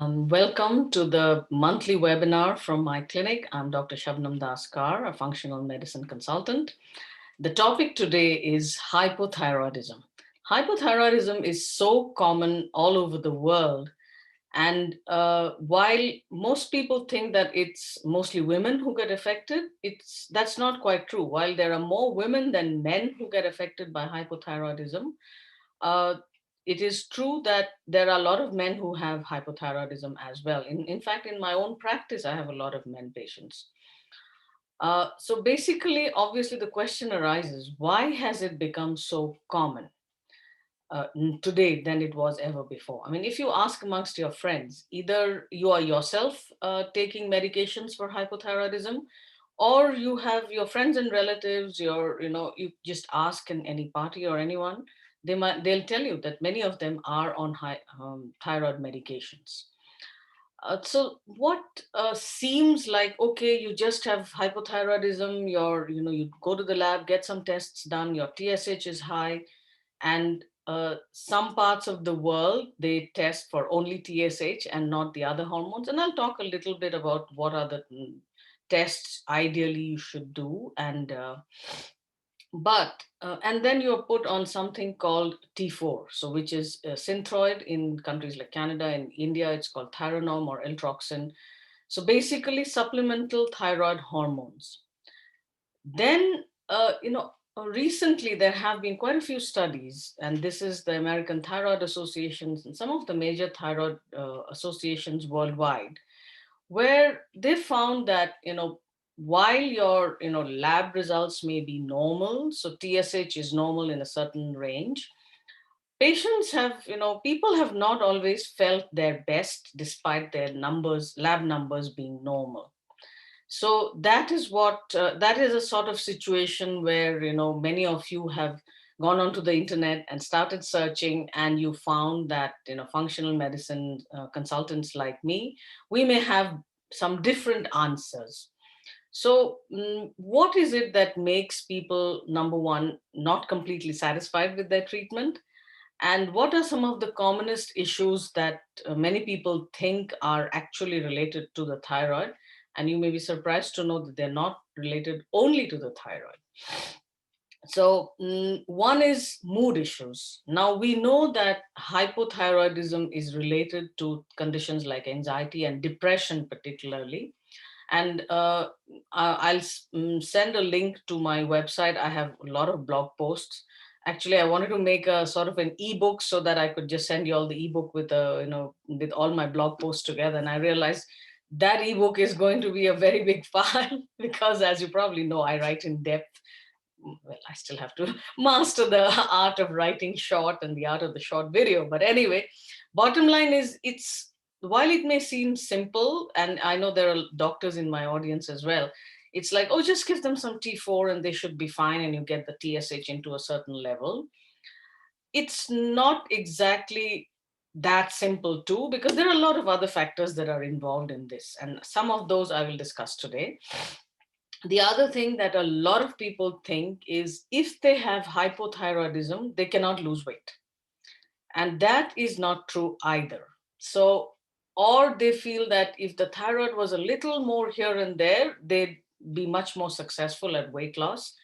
Welcome to the monthly webinar from my clinic. I'm Dr. Shabnam Daskar, a functional medicine consultant. The topic today is hypothyroidism. Hypothyroidism is so common all over the world. And while most people think that it's mostly women who get affected, that's not quite true. While there are more women than men who get affected by hypothyroidism, uh, it is true that there are a lot of men who have hypothyroidism as well. In fact, in my own practice, I have a lot of men patients. So basically, obviously, the question arises, why has it become so common today than it was ever before? I mean, if you ask amongst your friends, either you are yourself taking medications for hypothyroidism, or you have your friends and relatives, you just ask in any party or anyone, they'll tell you that many of them are on thyroid medications. So what seems like, okay, you just have hypothyroidism, you go to the lab, get some tests done, your TSH is high, and some parts of the world, they test for only TSH and not the other hormones. And I'll talk a little bit about what are the tests ideally you should do. And then you're put on something called T4, so which is Synthroid in countries like Canada and India. It's called Theranorm or Eltroxin. So basically, supplemental thyroid hormones. Then, recently there have been quite a few studies, and this is the American Thyroid Associations and some of the major thyroid associations worldwide, where they found that, while your, lab results may be normal, so TSH is normal in a certain range, patients have, people have not always felt their best despite their lab numbers being normal. So that is that is a sort of situation where, many of you have gone onto the internet and started searching, and you found that, functional medicine consultants like me, we may have some different answers. So what is it that makes people, number one, not completely satisfied with their treatment? And what are some of the commonest issues that many people think are actually related to the thyroid? And you may be surprised to know that they're not related only to the thyroid. So, one is mood issues. Now, we know that hypothyroidism is related to conditions like anxiety and depression, particularly. And I'll send a link to my website. I have a lot of blog posts. Actually, I wanted to make a sort of an ebook so that I could just send you all the ebook with with all my blog posts together. And I realized that ebook is going to be a very big file because, as you probably know, I write in depth. Well, I still have to master the art of writing short and the art of the short video. But anyway, bottom line is, it's, while it may seem simple, and I know there are doctors in my audience as well, it's like, oh, just give them some T4 and they should be fine, and you get the TSH into a certain level. It's not exactly that simple too, because there are a lot of other factors that are involved in this, and some of those I will discuss today. The other thing that a lot of people think is, if they have hypothyroidism, they cannot lose weight. And that is not true either. So, or they feel that if the thyroid was a little more here and there, they'd be much more successful at weight loss.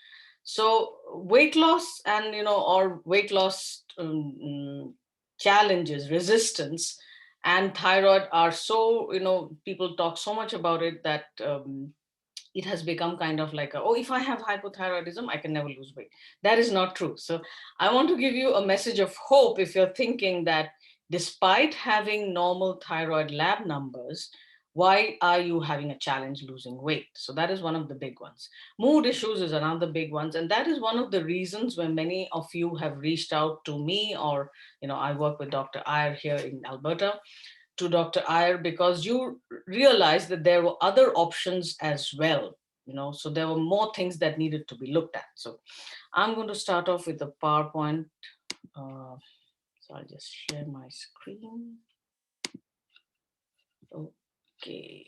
So weight loss and, or weight loss challenges, resistance, and thyroid are so, people talk so much about it that it has become kind of like, oh, if I have hypothyroidism, I can never lose weight. That is not true. So I want to give you a message of hope if you're thinking that despite having normal thyroid lab numbers, why are you having a challenge losing weight? So that is one of the big ones. Mood issues is another big one. And that is one of the reasons when many of you have reached out to me, or, I work with Dr. Iyer here in Alberta, to Dr. Iyer, because you realized that there were other options as well. So there were more things that needed to be looked at. So I'm going to start off with the PowerPoint. So I'll just share my screen. Okay.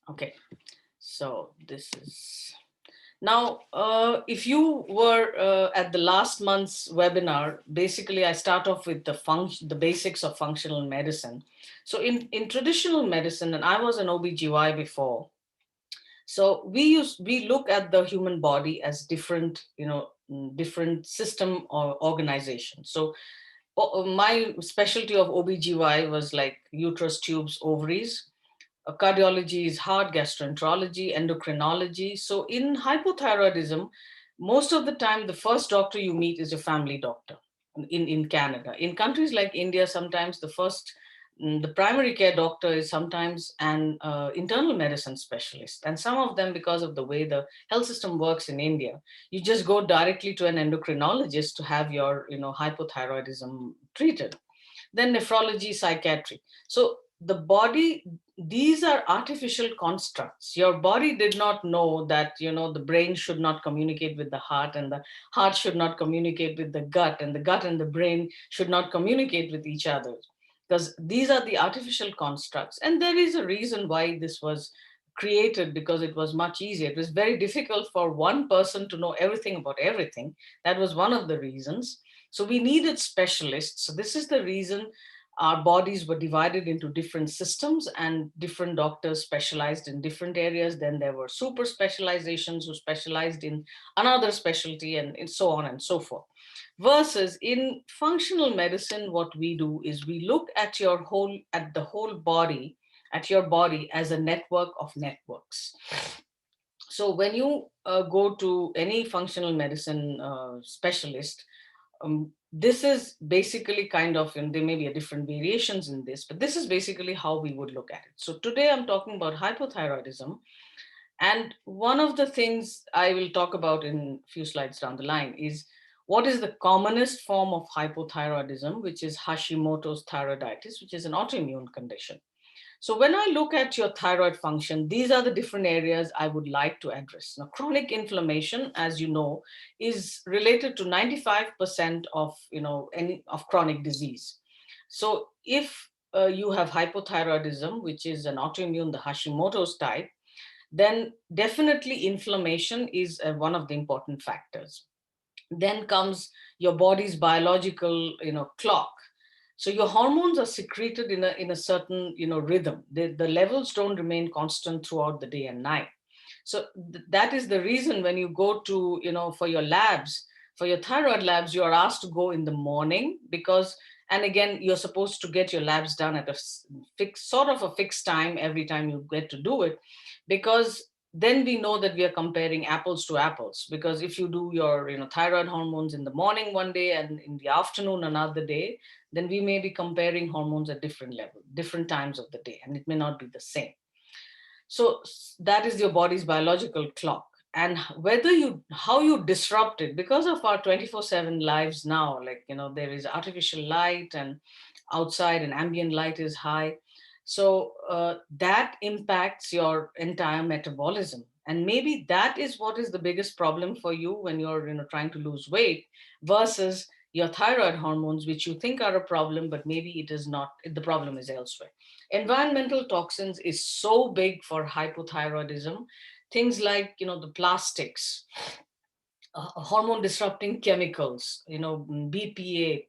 Okay, so this is, Now, if you were at the last month's webinar, basically I start off with the basics of functional medicine. So in traditional medicine, and I was an OBGY before, so we look at the human body as different, different system or organization. So my specialty of OBGY was like uterus, tubes, ovaries. Cardiology is heart, gastroenterology, endocrinology. So in hypothyroidism, most of the time, the first doctor you meet is your family doctor in Canada. In countries like India, sometimes the primary care doctor is sometimes an internal medicine specialist. And some of them, because of the way the health system works in India, you just go directly to an endocrinologist to have your, hypothyroidism treated. Then nephrology, psychiatry. So the body, these are artificial constructs. Your body did not know that, the brain should not communicate with the heart, and the heart should not communicate with the gut, and the gut and the brain should not communicate with each other, because these are the artificial constructs. And there is a reason why this was created, because it was much easier. It was very difficult for one person to know everything about everything. That was one of the reasons. So we needed specialists. So this is the reason our bodies were divided into different systems, and different doctors specialized in different areas. Then there were super specializations who specialized in another specialty, and so on and so forth. Versus in functional medicine, what we do is we look at the whole body, at your body as a network of networks. So when you go to any functional medicine specialist, this is basically kind of, and there may be a different variations in this, but this is basically how we would look at it. So today I'm talking about hypothyroidism. And one of the things I will talk about in a few slides down the line is what is the commonest form of hypothyroidism, which is Hashimoto's thyroiditis, which is an autoimmune condition. So when I look at your thyroid function, these are the different areas I would like to address. Now, chronic inflammation, as you know, is related to 95% of, any of chronic disease. So if you have hypothyroidism, which is an autoimmune, the Hashimoto's type, then definitely inflammation is one of the important factors. Then comes your body's biological, clock. So your hormones are secreted in a certain, rhythm. The levels don't remain constant throughout the day and night. So that is the reason when you go to, for your labs, for your thyroid labs, you are asked to go in the morning, because, and again, you're supposed to get your labs done at a fixed time every time you get to do it, because then we know that we are comparing apples to apples. Because if you do your, thyroid hormones in the morning one day and in the afternoon another day, then we may be comparing hormones at different level, different times of the day, and it may not be the same. So that is your body's biological clock. And how you disrupt it, because of our 24/7 lives now, like, there is artificial light, and outside and ambient light is high. So that impacts your entire metabolism. And maybe that is what is the biggest problem for you when you're, trying to lose weight, versus your thyroid hormones, which you think are a problem, but maybe it is not. The problem is elsewhere. Environmental toxins is so big for hypothyroidism. Things like, the plastics, hormone disrupting chemicals, BPA,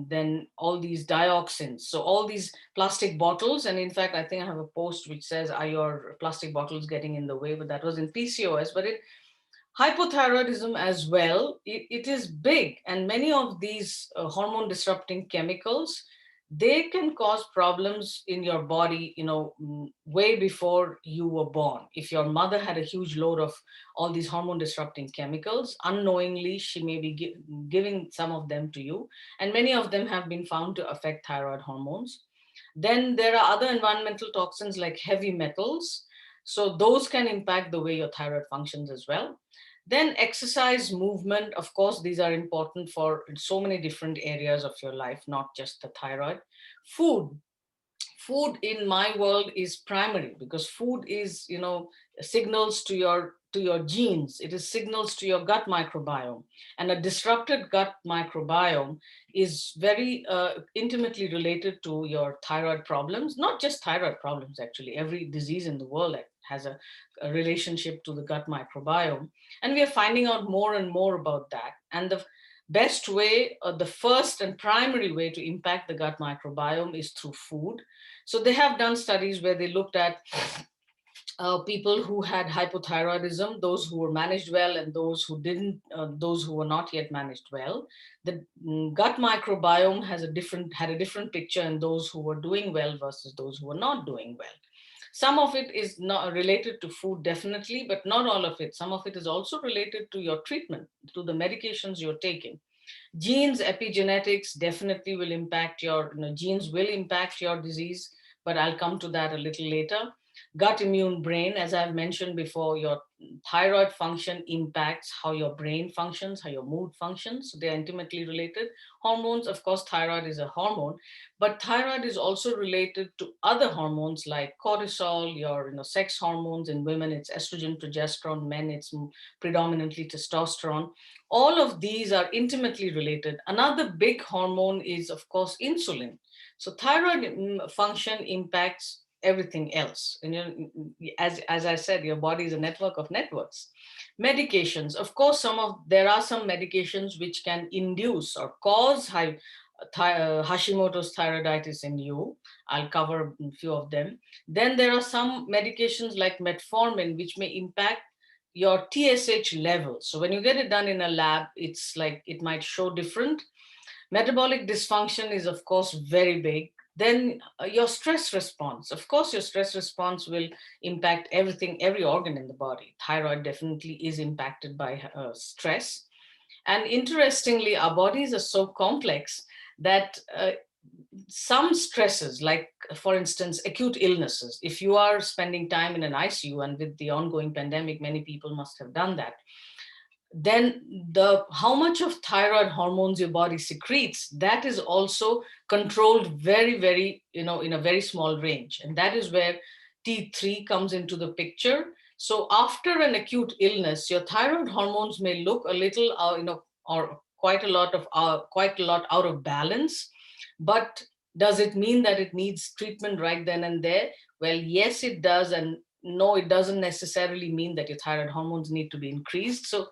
then all these dioxins. So all these plastic bottles, and in fact, I think I have a post which says, are your plastic bottles getting in the way? But that was in PCOS. But hypothyroidism as well, it is big. And many of these hormone disrupting chemicals, they can cause problems in your body, way before you were born. If your mother had a huge load of all these hormone disrupting chemicals, unknowingly, she may be giving some of them to you. And many of them have been found to affect thyroid hormones. Then there are other environmental toxins like heavy metals. So those can impact the way your thyroid functions as well. Then exercise, movement, of course, these are important for so many different areas of your life, not just the thyroid. Food in my world is primary, because food is, signals to your genes. It is signals to your gut microbiome. And a disrupted gut microbiome is very intimately related to your thyroid problems. Not just thyroid problems, actually. Every disease in the world has relationship to the gut microbiome. And we are finding out more and more about that. And the best way, the first and primary way to impact the gut microbiome is through food. So they have done studies where they looked at people who had hypothyroidism, those who were managed well and those who didn't, those who were not yet managed well. The gut microbiome had a different picture in those who were doing well versus those who were not doing well. Some of it is not related to food, definitely, but not all of it. Some of it is also related to your treatment, to the medications you're taking. Genes, epigenetics definitely will impact genes will impact your disease, but I'll come to that a little later. Gut, immune, brain, as I've mentioned before, your thyroid function impacts how your brain functions, how your mood functions. So they're intimately related. Hormones, of course, thyroid is a hormone, but thyroid is also related to other hormones like cortisol, your sex hormones. In women, it's estrogen, progesterone. Men, it's predominantly testosterone. All of these are intimately related. Another big hormone is, of course, insulin. So thyroid function impacts everything else. And as I said, your body is a network of networks. Medications, of course, there are some medications which can induce or cause Hashimoto's thyroiditis in you. I'll cover a few of them. Then there are some medications like metformin, which may impact your TSH level. So when you get it done in a lab, it's like it might show different. Metabolic dysfunction is, of course, very big. Then your stress response. Of course, your stress response will impact everything, every organ in the body. Thyroid definitely is impacted by stress. And interestingly, our bodies are so complex that some stresses, like for instance, acute illnesses, if you are spending time in an ICU, and with the ongoing pandemic, many people must have done that, then how much of thyroid hormones your body secretes, that is also controlled very, very, in a very small range. And that is where T3 comes into the picture. So after an acute illness, your thyroid hormones may look a little, or quite a lot out of balance. But does it mean that it needs treatment right then and there? Well, yes, it does. And no, it doesn't necessarily mean that your thyroid hormones need to be increased. So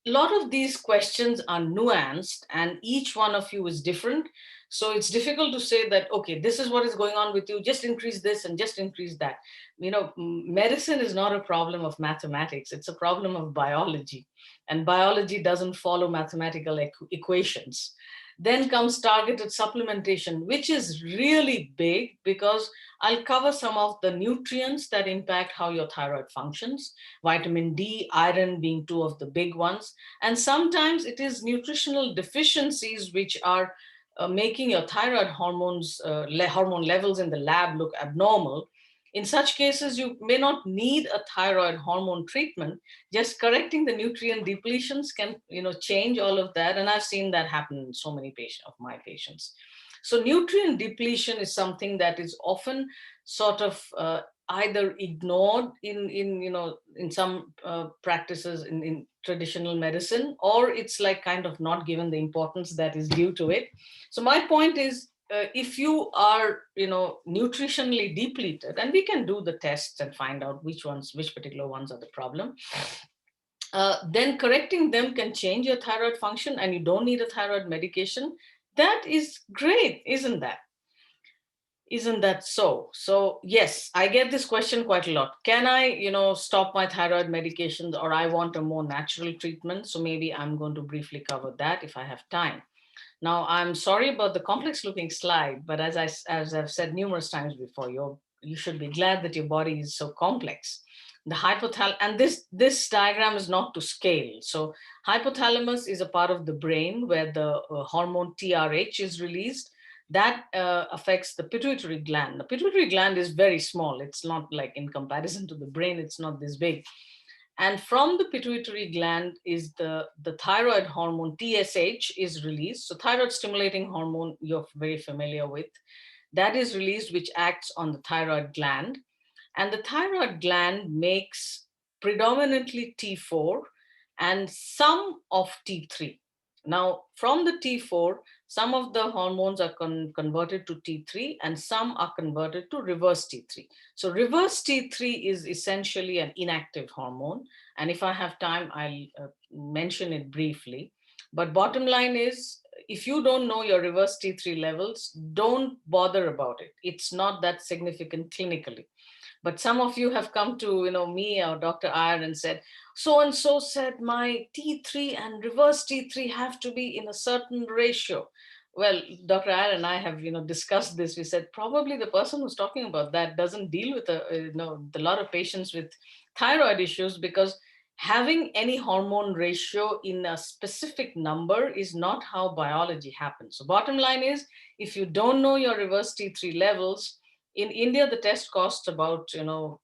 a lot of these questions are nuanced and each one of you is different. So it's difficult to say that, okay, this is what is going on with you, just increase this and just increase that. Medicine is not a problem of mathematics, it's a problem of biology. And biology doesn't follow mathematical equations. Then comes targeted supplementation, which is really big because I'll cover some of the nutrients that impact how your thyroid functions, vitamin D, iron being two of the big ones. And sometimes it is nutritional deficiencies which are making your thyroid hormone levels in the lab look abnormal. In such cases, you may not need a thyroid hormone treatment. Just correcting the nutrient depletions can, change all of that. And I've seen that happen in so many of my patients. So nutrient depletion is something that is often sort of either ignored in some practices in traditional medicine, or it's like kind of not given the importance that is due to it. So my point is, if you are nutritionally depleted, and we can do the tests and find out which particular ones are the problem, then correcting them can change your thyroid function and you don't need a thyroid medication. That is great, isn't that? Isn't that so? So yes, I get this question quite a lot. Can I, stop my thyroid medications, or I want a more natural treatment? So maybe I'm going to briefly cover that if I have time. Now, I'm sorry about the complex looking slide, but as I've said numerous times before, you should be glad that your body is so complex. The hypothalamus, and this diagram is not to scale. So hypothalamus is a part of the brain where the hormone TRH is released. That affects the pituitary gland. The pituitary gland is very small. It's not like, in comparison to the brain, it's not this big. And from the pituitary gland is the thyroid hormone TSH is released. So thyroid stimulating hormone you're very familiar with. That is released, which acts on the thyroid gland. And the thyroid gland makes predominantly T4 and some of T3. Now, from the T4, Some of the hormones are converted to T3 and some are converted to reverse T3. So reverse T3 is essentially an inactive hormone. And if I have time, I'll mention it briefly. But bottom line is, if you don't know your reverse T3 levels, don't bother about it. It's not that significant clinically. But some of you have come to me or Dr. Iyer and said, so and so said my T3 and reverse T3 have to be in a certain ratio. Well, Dr. Iyer and I have discussed this. We said probably the person who's talking about that doesn't deal with a lot of patients with thyroid issues, because having any hormone ratio in a specific number is not how biology happens. So bottom line is, if you don't know your reverse T3 levels, in India, the test costs about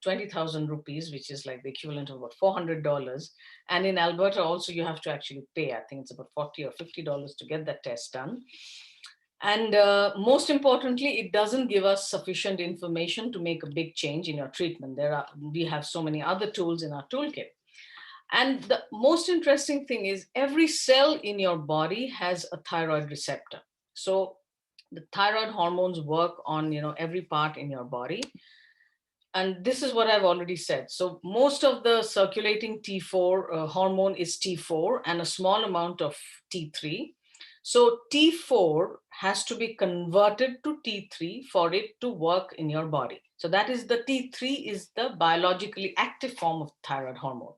20,000 rupees, which is like the equivalent of about $400. And in Alberta also, you have to actually pay. I think it's about $40 or $50 to get that test done. And most importantly, it doesn't give us sufficient information to make a big change in your treatment. We have so many other tools in our toolkit. And the most interesting thing is every cell in your body has a thyroid receptor. So the thyroid hormones work on every part in your body. And this is what I've already said. So most of the circulating T4 hormone is T4 and a small amount of T3. So T4 has to be converted to T3 for it to work in your body. So that is, the T3 is the biologically active form of thyroid hormone.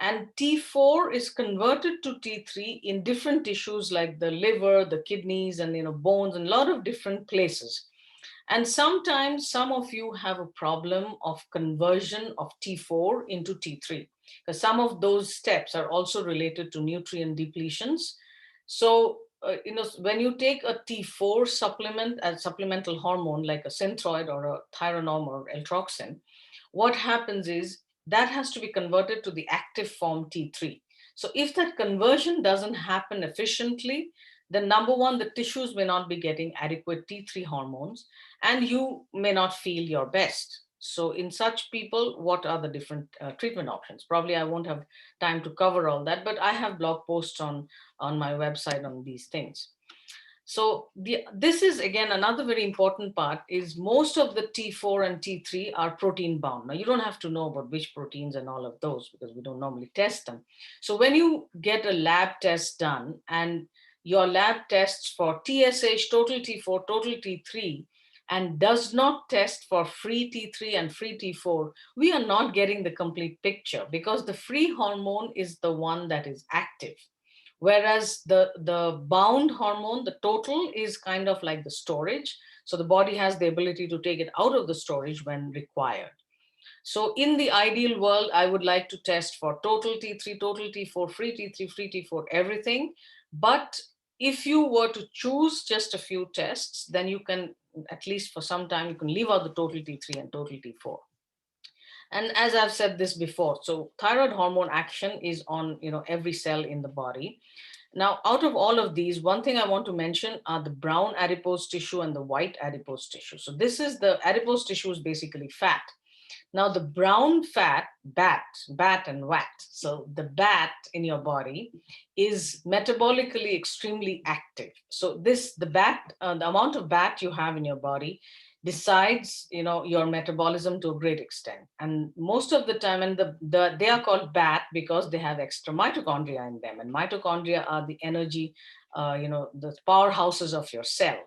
And T4 is converted to T3 in different tissues like the liver, the kidneys, and bones, and a lot of different places. And sometimes some of you have a problem of conversion of T4 into T3, because some of those steps are also related to nutrient depletions. So, when you take a T4 supplement as supplemental hormone like a Synthroid or a Thyronorm or Eltroxin, what happens is that has to be converted to the active form T3. So if that conversion doesn't happen efficiently, then number one, the tissues may not be getting adequate T3 hormones and you may not feel your best. So in such people, what are the different treatment options? Probably I won't have time to cover all that, but I have blog posts on my website on these things. So this is again another very important part, is most of the T4 and T3 are protein bound. Now you don't have to know about which proteins and all of those because we don't normally test them. So when you get a lab test done and your lab tests for TSH, total T4, total T3, and does not test for free T3 and free T4, we are not getting the complete picture, because the free hormone is the one that is active. Whereas the bound hormone, the total, is kind of like the storage. So the body has the ability to take it out of the storage when required. So in the ideal world, I would like to test for total T3, total T4, free T3, free T4, everything. But if you were to choose just a few tests, then you can, at least for some time, you can leave out the total T3 and total T4. And as I've said this before, so thyroid hormone action is on every cell in the body. Now, out of all of these, one thing I want to mention are the brown adipose tissue and the white adipose tissue. So this is, the adipose tissue is basically fat. Now the brown fat, BAT and WAT. So the BAT in your body is metabolically extremely active. So the BAT, the amount of BAT you have in your body decides your metabolism to a great extent. And most of the time, and they are called BAT because they have extra mitochondria in them, and mitochondria are the energy, the powerhouses of your cell.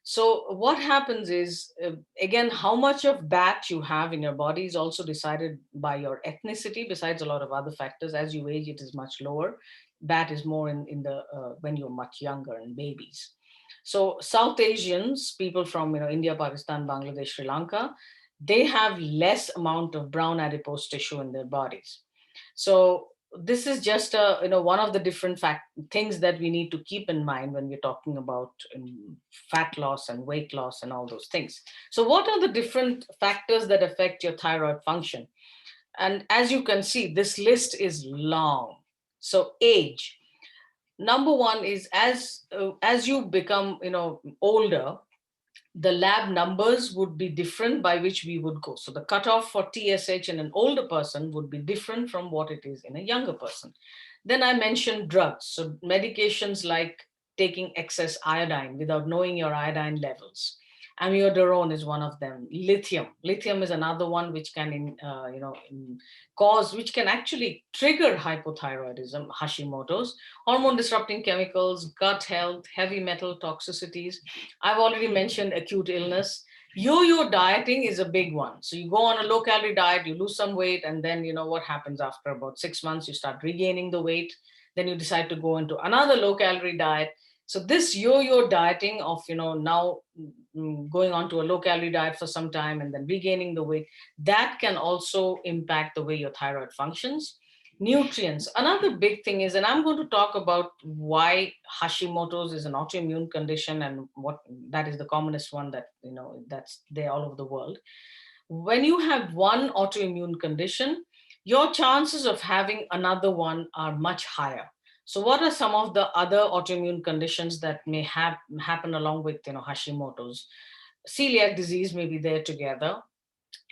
So what happens is, again, how much of BAT you have in your body is also decided by your ethnicity, besides a lot of other factors. As you age, it is much lower. BAT is more in the when you're much younger and babies. So South Asians, people from India, Pakistan, Bangladesh, Sri Lanka, they have less amount of brown adipose tissue in their bodies. So this is just one of the different things that we need to keep in mind when we're talking about fat loss and weight loss and all those things. So what are the different factors that affect your thyroid function? And as you can see, this list is long. So age. Number one is, as you become older, the lab numbers would be different by which we would go. So the cutoff for TSH in an older person would be different from what it is in a younger person. Then I mentioned drugs. So medications like taking excess iodine without knowing your iodine levels. Amiodarone is one of them. Lithium is another one which can cause, which can actually trigger hypothyroidism, Hashimoto's. Hormone disrupting chemicals, gut health, heavy metal toxicities. I've already mentioned acute illness. Yo-yo dieting is a big one. So you go on a low calorie diet, you lose some weight, and then what happens after about 6 months, you start regaining the weight. Then you decide to go into another low calorie diet. So this yo-yo dieting of now going on to a low calorie diet for some time and then regaining the weight, that can also impact the way your thyroid functions. Nutrients, another big thing is, and I'm going to talk about why Hashimoto's is an autoimmune condition and what that is the commonest one that that's there all over the world. When you have one autoimmune condition, your chances of having another one are much higher. So what are some of the other autoimmune conditions that may happen along with Hashimoto's? Celiac disease may be there together.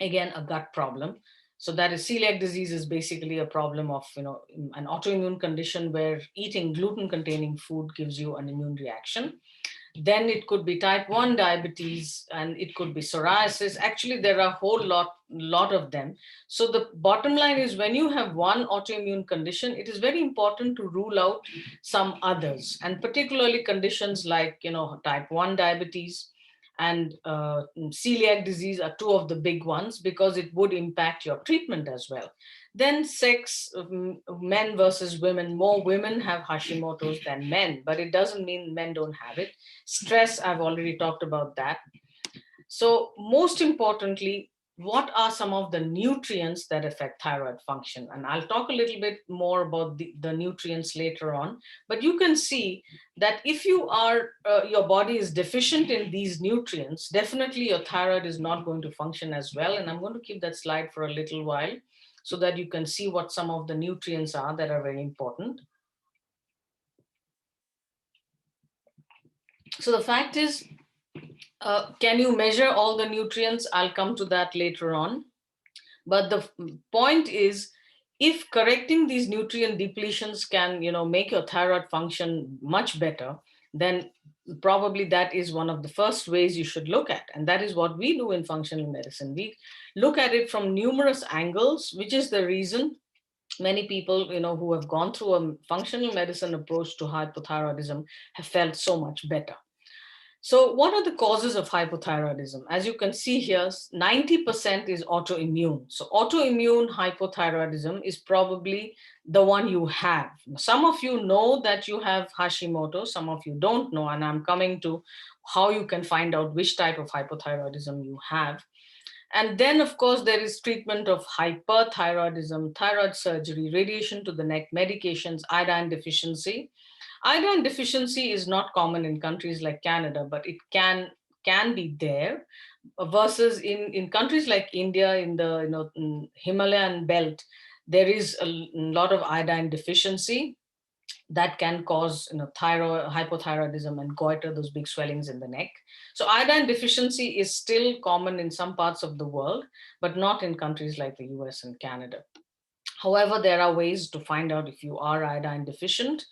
Again, a gut problem. So that is, celiac disease is basically a problem of an autoimmune condition where eating gluten containing food gives you an immune reaction. Then it could be type 1 diabetes, and it could be psoriasis. Actually, there are a whole lot of them. So the bottom line is, when you have one autoimmune condition, it is very important to rule out some others, and particularly conditions like type 1 diabetes and celiac disease are two of the big ones, because it would impact your treatment as well. Then sex, men versus women. More women have Hashimoto's than men, but it doesn't mean men don't have it. Stress, I've already talked about that. So most importantly, what are some of the nutrients that affect thyroid function? And I'll talk a little bit more about the nutrients later on. But you can see that if your body is deficient in these nutrients, definitely your thyroid is not going to function as well. And I'm going to keep that slide for a little while so that you can see what some of the nutrients are that are very important. So the fact is, can you measure all the nutrients? I'll come to that later on. But the point is, if correcting these nutrient depletions can, make your thyroid function much better, then probably that is one of the first ways you should look at. And that is what we do in functional medicine. We look at it from numerous angles, which is the reason many people, who have gone through a functional medicine approach to hypothyroidism have felt so much better. So what are the causes of hypothyroidism? As you can see here, 90% is autoimmune. So autoimmune hypothyroidism is probably the one you have. Some of you know that you have Hashimoto, some of you don't know, and I'm coming to how you can find out which type of hypothyroidism you have. And then, of course, there is treatment of hyperthyroidism, thyroid surgery, radiation to the neck, medications, iodine deficiency. Iodine deficiency is not common in countries like Canada, but it can be there. Versus in countries like India, in the Himalayan belt, there is a lot of iodine deficiency that can cause thyroid hypothyroidism and goiter, those big swellings in the neck. So iodine deficiency is still common in some parts of the world, but not in countries like the US and Canada. However, there are ways to find out if you are iodine deficient.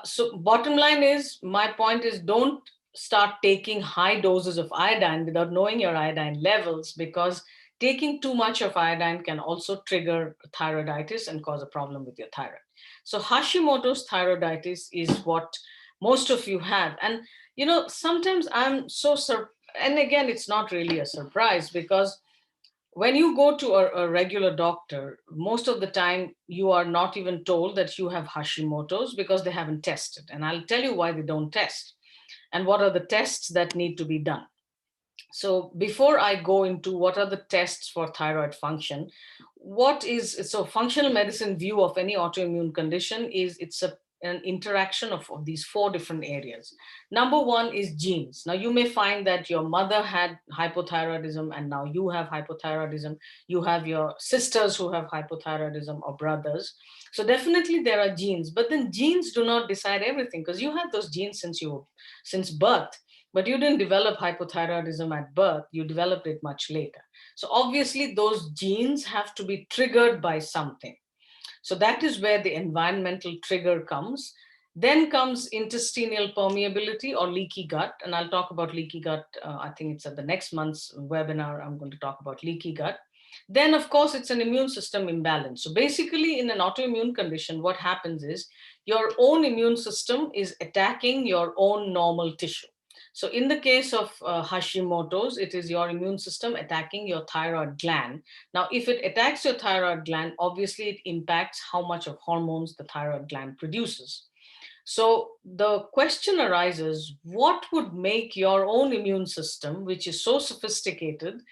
So bottom line is, my point is, don't start taking high doses of iodine without knowing your iodine levels, because taking too much of iodine can also trigger thyroiditis and cause a problem with your thyroid. So Hashimoto's thyroiditis is what most of you have. And, sometimes I'm so and again, it's not really a surprise, because when you go to a regular doctor, most of the time you are not even told that you have Hashimoto's, because they haven't tested. And I'll tell you why they don't test and what are the tests that need to be done. So before I go into what are the tests for thyroid function, functional medicine view of any autoimmune condition is, it's an interaction of these four different areas. Number one is genes. Now you may find that your mother had hypothyroidism and now you have hypothyroidism. You have your sisters who have hypothyroidism, or brothers. So definitely there are genes, but then genes do not decide everything, because you have those genes since birth. But you didn't develop hypothyroidism at birth, you developed it much later. So obviously those genes have to be triggered by something. So that is where the environmental trigger comes. Then comes intestinal permeability or leaky gut. And I'll talk about leaky gut. I think it's at the next month's webinar. I'm going to talk about leaky gut. Then, of course, it's an immune system imbalance. So basically, in an autoimmune condition, what happens is your own immune system is attacking your own normal tissue. So in the case of Hashimoto's, it is your immune system attacking your thyroid gland. Now, if it attacks your thyroid gland, obviously it impacts how much of hormones the thyroid gland produces. So the question arises, what would make your own immune system, which is so sophisticated,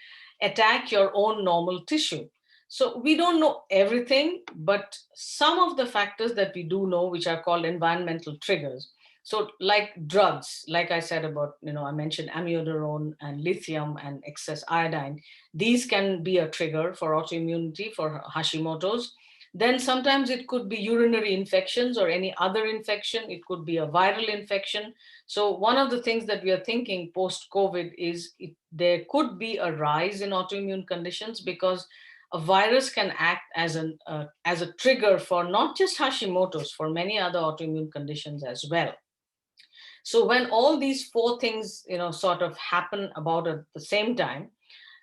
attack your own normal tissue? So we don't know everything, but some of the factors that we do know, which are called environmental triggers. So like drugs, like I said about, I mentioned amiodarone and lithium and excess iodine. These can be a trigger for autoimmunity, for Hashimoto's. Then sometimes it could be urinary infections or any other infection. It could be a viral infection. So one of the things that we are thinking post-COVID is there could be a rise in autoimmune conditions because a virus can act as a trigger for not just Hashimoto's, for many other autoimmune conditions as well. So when all these four things, sort of happen about at the same time,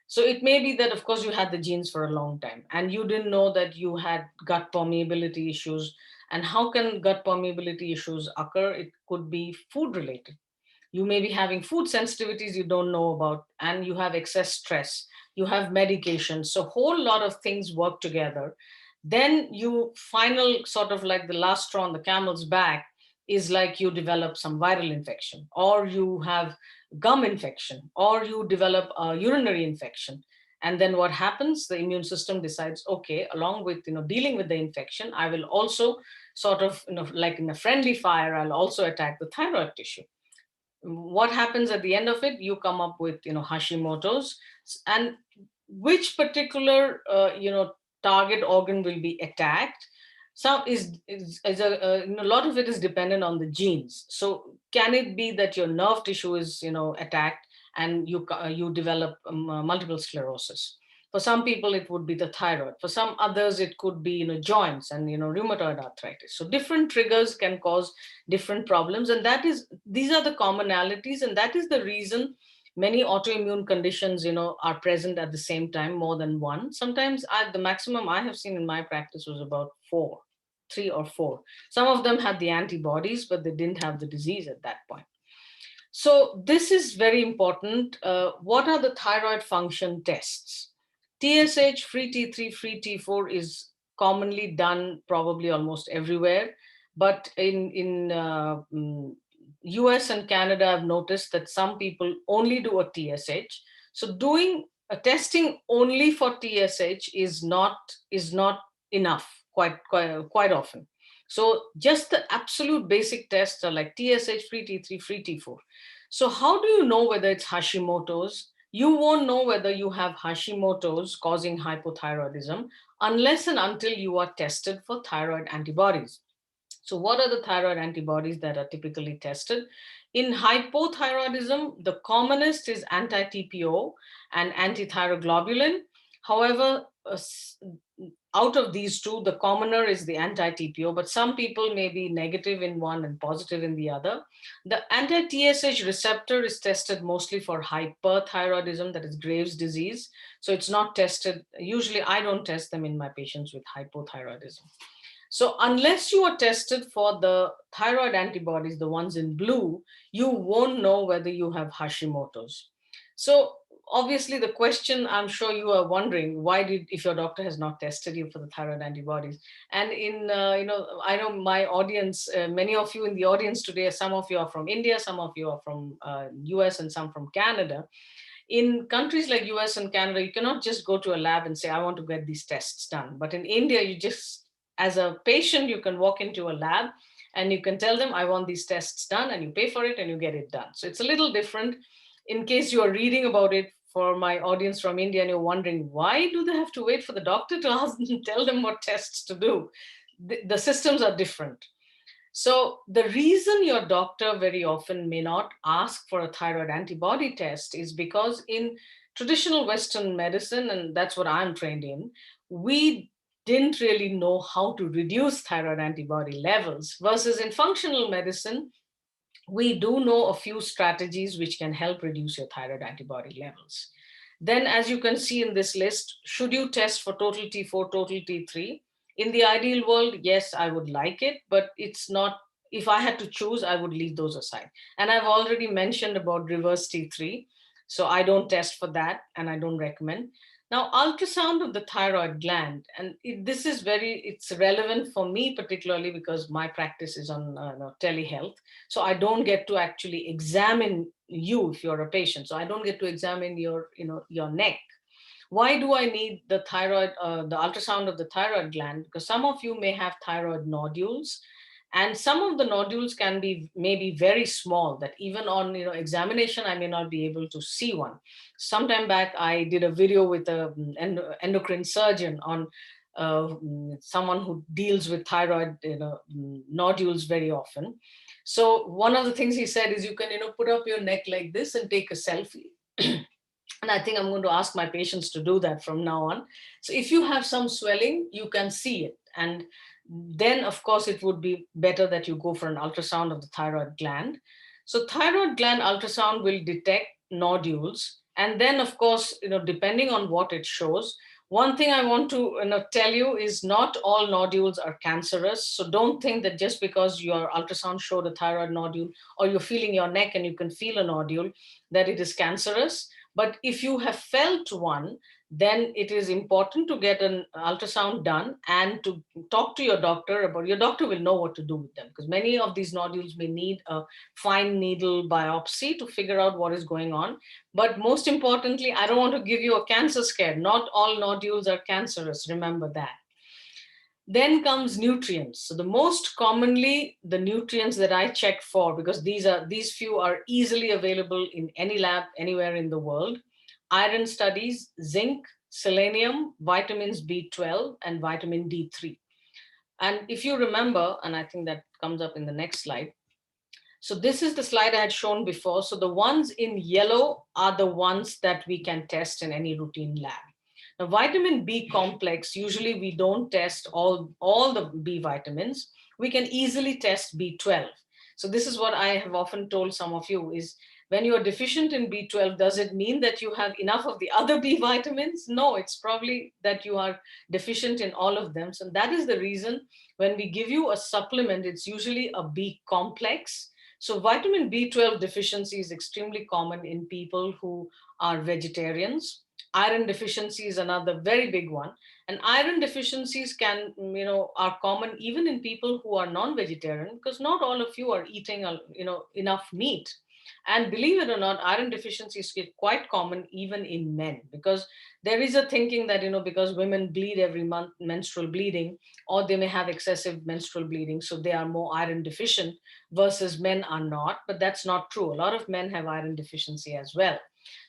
so it may be that, of course, you had the genes for a long time and you didn't know that you had gut permeability issues. And how can gut permeability issues occur? It could be food related. You may be having food sensitivities you don't know about, and you have excess stress, you have medication. So a whole lot of things work together. Then you final sort of like the last straw on the camel's back is like you develop some viral infection, or you have gum infection, or you develop a urinary infection. And then what happens? The immune system decides, okay, along with dealing with the infection, I will also sort of like in a friendly fire, I'll also attack the thyroid tissue. What happens at the end of it? You come up with Hashimoto's, and which particular target organ will be attacked. Some is a lot of it is dependent on the genes. So can it be that your nerve tissue is attacked and you develop multiple sclerosis? For some people, it would be the thyroid. For some others, it could be joints and rheumatoid arthritis. So different triggers can cause different problems, and these are the commonalities, and that is the reason many autoimmune conditions are present at the same time, more than one. Sometimes the maximum I have seen in my practice was about 3 or 4. Some of them had the antibodies, but they didn't have the disease at that point. So this is very important. What are the thyroid function tests? TSH, free T3, free T4 is commonly done probably almost everywhere. But in US and Canada, I've noticed that some people only do a TSH. So doing a testing only for TSH is not enough quite often. So just the absolute basic tests are like TSH, free T3, free T4. So how do you know whether it's Hashimoto's? You won't know whether you have Hashimoto's causing hypothyroidism unless and until you are tested for thyroid antibodies. So what are the thyroid antibodies that are typically tested? In hypothyroidism, the commonest is anti-TPO and anti-thyroglobulin. However, out of these two, the commoner is the anti-TPO, but some people may be negative in one and positive in the other. The anti-TSH receptor is tested mostly for hyperthyroidism, that is Graves' disease. So it's not tested. Usually I don't test them in my patients with hypothyroidism. So unless you are tested for the thyroid antibodies, the ones in blue, you won't know whether you have Hashimoto's. So obviously the question, I'm sure you are wondering, if your doctor has not tested you for the thyroid antibodies? And I know my audience, many of you in the audience today, some of you are from India, some of you are from US, and some from Canada. In countries like US and Canada, you cannot just go to a lab and say, I want to get these tests done. But in India, you just, as a patient, you can walk into a lab and you can tell them, I want these tests done, and you pay for it and you get it done. So it's a little different. In case you are reading about it, for my audience from India, and you're wondering, why do they have to wait for the doctor to ask them, tell them what tests to do? The systems are different. So the reason your doctor very often may not ask for a thyroid antibody test is because in traditional Western medicine, and that's what I'm trained in, we didn't really know how to reduce thyroid antibody levels, versus in functional medicine, we do know a few strategies which can help reduce your thyroid antibody levels. Then, as you can see in this list, should you test for total T4, total T3? In the ideal world, yes, I would like it, but it's not. If I had to choose, I would leave those aside. And I've already mentioned about reverse T3. So I don't test for that and I don't recommend. Now, ultrasound of the thyroid gland, and this is it's relevant for me particularly because my practice is on telehealth. So I don't get to actually examine you if you're a patient. So I don't get to examine your neck. Why do I need the the ultrasound of the thyroid gland? Because some of you may have thyroid nodules, and some of the nodules can be maybe very small that even on examination I may not be able to see one. Sometime back I did a video with an endocrine surgeon on someone who deals with thyroid nodules very often. So one of the things he said is you can put up your neck like this and take a selfie. And I think I'm going to ask my patients to do that from now on. So if you have some swelling, you can see it. And then, of course, it would be better that you go for an ultrasound of the thyroid gland. So thyroid gland ultrasound will detect nodules. And then, of course, depending on what it shows, one thing I want to tell you is not all nodules are cancerous. So don't think that just because your ultrasound showed a thyroid nodule or you're feeling your neck and you can feel a nodule, that it is cancerous. But if you have felt one, then it is important to get an ultrasound done and to talk to your doctor about. Your doctor will know what to do with them, because many of these nodules may need a fine needle biopsy to figure out what is going on. But most importantly, I don't want to give you a cancer scare. Not all nodules are cancerous. Remember that. Then comes nutrients. So the most commonly the nutrients that I check for, because these few are easily available in any lab anywhere in the world: iron studies, zinc, selenium, vitamins B12, and vitamin D3. And if you remember, and I think that comes up in the next slide. So this is the slide I had shown before. So the ones in yellow are the ones that we can test in any routine lab. Now, vitamin B complex, usually we don't test all the B vitamins. We can easily test B12. So this is what I have often told some of you is, when you are deficient in B12, does it mean that you have enough of the other B vitamins? No, it's probably that you are deficient in all of them. So that is the reason when we give you a supplement, it's usually a B complex. So vitamin B12 deficiency is extremely common in people who are vegetarians. Iron deficiency is another very big one. And iron deficiencies are common even in people who are non-vegetarian, because not all of you are eating, enough meat. And believe it or not, iron deficiency is quite common even in men, because there is a thinking that, because women bleed every month, menstrual bleeding, or they may have excessive menstrual bleeding, so they are more iron deficient, versus men are not. But that's not true. A lot of men have iron deficiency as well.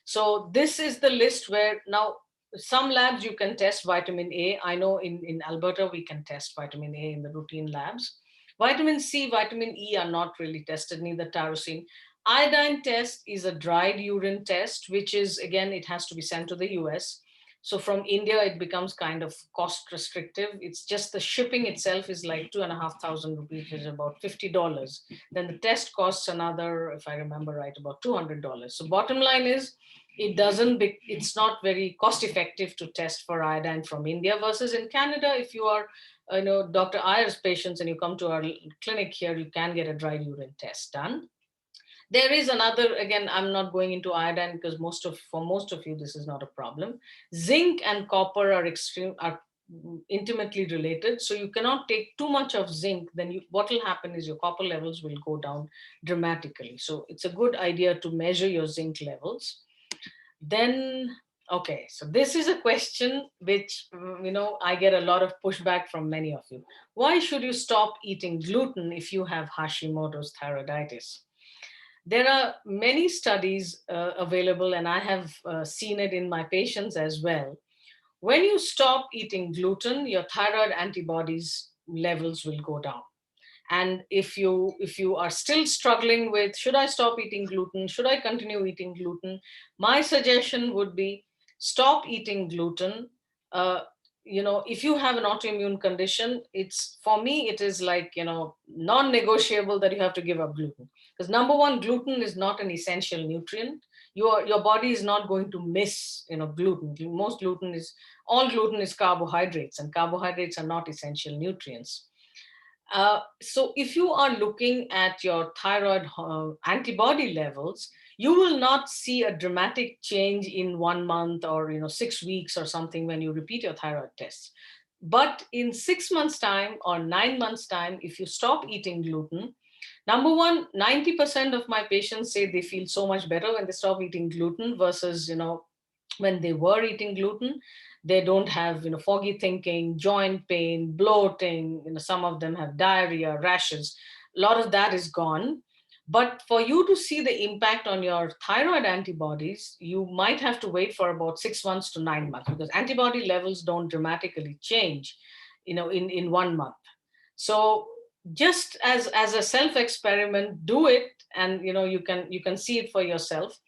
So this is the list where now some labs you can test vitamin A. I know in Alberta we can test vitamin A in the routine labs. Vitamin C, vitamin E are not really tested, neither tyrosine. Iodine test is a dried urine test, which is, again, it has to be sent to the US. So from India, it becomes kind of cost restrictive. It's just the shipping itself is like 2,500 rupees, which is about $50. Then the test costs another, if I remember right, about $200. So bottom line is, it's not very cost effective to test for iodine from India, versus in Canada, if you are Dr. Iyer's patients and you come to our clinic here, you can get a dried urine test done. There is another, again, I'm not going into iodine because for most of you, this is not a problem. Zinc and copper are intimately related. So you cannot take too much of zinc, then what will happen is your copper levels will go down dramatically. So it's a good idea to measure your zinc levels. Then, okay, so this is a question which, I get a lot of pushback from many of you. Why should you stop eating gluten if you have Hashimoto's thyroiditis? There are many studies available, and I have seen it in my patients as well. When you stop eating gluten, your thyroid antibodies levels will go down. And if you are still struggling with, should I stop eating gluten, should I continue eating gluten, my suggestion would be, stop eating gluten. if you have an autoimmune condition, it's, for me, it is like, non-negotiable that you have to give up gluten. Because number one, gluten is not an essential nutrient. Your body is not going to miss, gluten. Most gluten is, all gluten is carbohydrates, and carbohydrates are not essential nutrients. So if you are looking at your thyroid antibody levels, you will not see a dramatic change in 1 month or 6 weeks or something when you repeat your thyroid tests. But in 6 months' time or 9 months' time, if you stop eating gluten, number one, 90% of my patients say they feel so much better when they stop eating gluten versus when they were eating gluten. They don't have foggy thinking, joint pain, bloating. Some of them have diarrhea, rashes. A lot of that is gone. But for you to see the impact on your thyroid antibodies, you might have to wait for about 6 months to 9 months, because antibody levels don't dramatically change in 1 month. So just as a self experiment, do it, and you can see it for yourself.